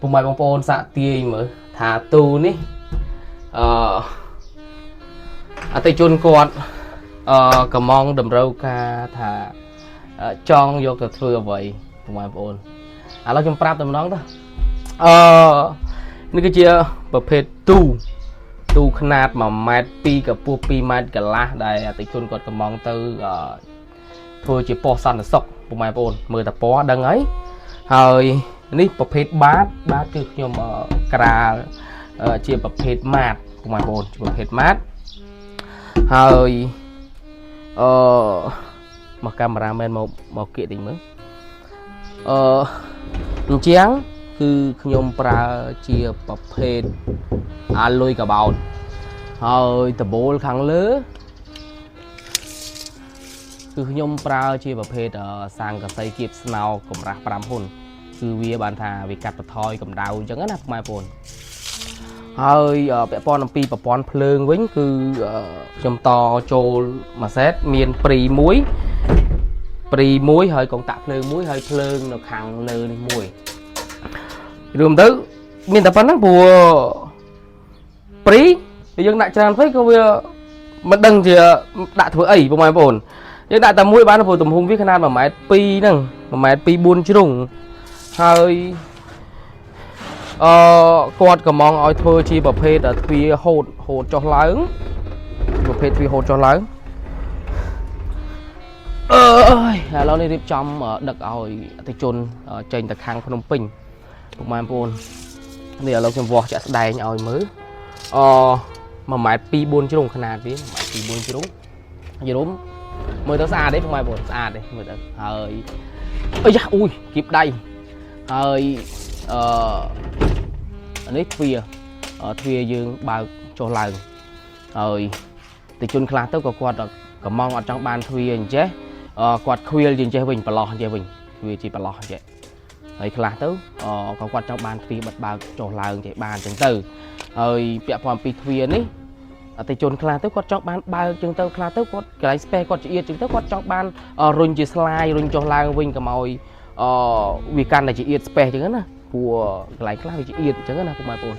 ពុំម៉ែបងប្អូនសាក់ទាយមើលថាទូនេះអឺអតិជនគាត់កំងតម្រូវការថាចង់យកទៅធ្វើអ្វីពុំម៉ែបងប្អូនឥឡូវខ្ញុំប្រាប់តែម្ដងទៅនេះគឺជាប្រភេទទូខ្នាត1ម៉ែត្រ2កម្ពស់2ម៉ែត្រកន្លះដែលអតិជនគាត់កំងទៅធ្វើជាពណ៌សន្តិសុខពុកម៉ែបងប្អូនមើលតែពណ៌ដឹងហើយនេះប្រភេទបាតគឺខ្ញុំក្រាលជាប្រភេទម៉ាតពុកម៉ែបងប្អូនជាប្រភេទម៉ាតហើយមកកាមេរ៉ាមែនមកគៀកតិចមើលអញ្ចឹងគឺខ្ញុំប្រើជាប្រភេទអាលុយកបោតហើយដបូលខាងលើគឺខ្ញុំប្រើជាប្រភេទសាំងកសីគៀបស្នោកម្រាស់5ហ៊ុនគឺវាបានថាវាកាត់បន្ថយកម្ដៅអញ្ចឹងណាពុកម៉ែបងប្អូនហើយពាក់ព័ន្ធអំពីប្រព័ន្ធភ្លើងវិញគឺខ្ញុំតចូលមួយសេតមានព្រីមួយហើយកុងតាក់ភ្លើងមួយហើយភ្លើងនៅខាងលើនេះមួយរួមទៅមានតែប៉ុណ្ណឹងព្រោះព្រីយើងដាក់ច្រើនពេកក៏វាមិនដឹងជាដាក់ធ្វើអីពុកម៉ែបងប្អូនយើងដាក់តែមួយបានព្រោះទំហំវាខនាត1ម៉ែត្រ2ហ្នឹង1ម៉ែត្រ2 4ជ្រុងហើយគាត់កំងឲ្យធ្វើជាប្រភេទទ្វាហូតចុះឡើងប្រភេទទ្វាហូតចុះឡើងឥឡូវនេះរៀបចំដឹកឲ្យអតិជនចេញទៅខាងភ្នំពេញពុកម៉ែបងប្អូននេះឥឡូវខ្ញុំវាស់ចាក់ស្ដែងឲ្យមើល1ម៉ែត្រ2 4ជ្រុងខនាតវា1ម៉ែត្រ2 4ជ្រុងយល់មើលទៅស្អាតទេពុកម៉ែបងប្អូនស្អាតទេមើលទៅហើយអីយ៉ាអូយគៀបដៃហើយនេះទ្វាយើងបើកចុះឡើងហើយតិជនខ្លះទៅក៏គាត់កំងអត់ចង់បានទ្វាអញ្ចេះគាត់ខ្វៀលជាងចេះវិញប្រឡោះចេះវិញទ្វាជាប្រឡោះចេះហើយខ្លះទៅក៏គាត់ចង់បានទ្វាបិទបើកចុះឡើងចេះបានអញ្ចឹងទៅហើយពាក់ព័ន្ធពីទ្វានេះអតិជនខ្លះទៅគាត់ចង់បានបើកចឹងទៅខ្លះទៅគាត់កន្លែង space គាត់ជាអៀតចឹងទៅគាត់ចង់បានរុញជាស្លាយរុញចុះឡើងវិញកុំឲ្យវាកាន់តែជាអៀត space ចឹងណាព្រោះកន្លែងខ្លះវាជាអៀតចឹងណាពុកម៉ែបងប្អូន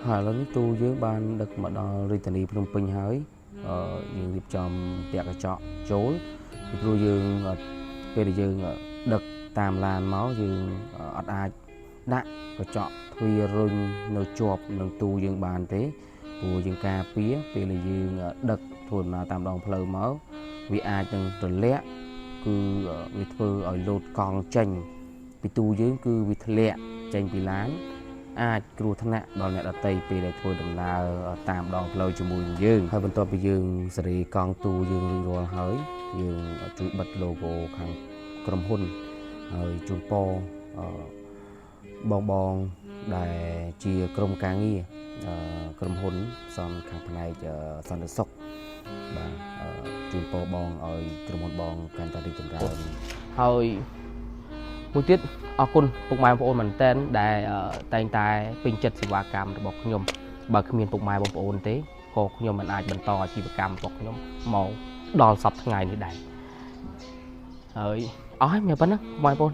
ហើយឥឡូវនេះទូយើងបានដឹកមកដល់រាជធានីភ្នំពេញហើយយើងរៀបចំពាក់កញ្ចក់ចូលពីព្រោះយើងពេលដែលយើងដឹកតាមឡានមកយើងអត់អាចដាក់កញ្ចក់ទ្វាររុញនៅជាប់នឹងទូយើងបានទេព្រោះយើងការពារពេលដែលយើងដឹកធ្វើដំណើរតាមដងផ្លូវមកវាអាចនឹងទម្លាក់គឺវាធ្វើឲ្យលោតកង់ចេញពីទូយើងគឺវាធ្លាក់ចេញពីឡានអាចគ្រោះថ្នាក់ដល់អ្នកដទៃពេលដែលធ្វើដំណើរតាមដងផ្លូវជាមួយនឹងយើងហើយបន្ទាប់ពីយើងសេរីកង់ទូយើងរួចរាល់ហើយយើងជួយបិទ logo ខាងក្រុមហ៊ុនហើយជូនពរបងដែលជាក្រុមការងារក្រុមហ៊ុនខាងផ្នែកសន្តិសុខបាទជូនពរបងឲ្យក្រុមហ៊ុនបងកាន់តែរីកចម្រើនហើយមួយទៀតអរគុណពុកម៉ែបងប្អូនមែនតើដែលតែងតែពេញចិត្តសេវាកម្មរបស់ខ្ញុំបើគ្មានពុកម៉ែបងប្អូនទេក៏ខ្ញុំមិនអាចបន្តអាជីវកម្មរបស់ខ្ញុំមកដល់សប្តាហ៍ថ្ងៃនេះដែរហើយអស់ហើយមានប៉ុណ្ណឹងបងប្អូន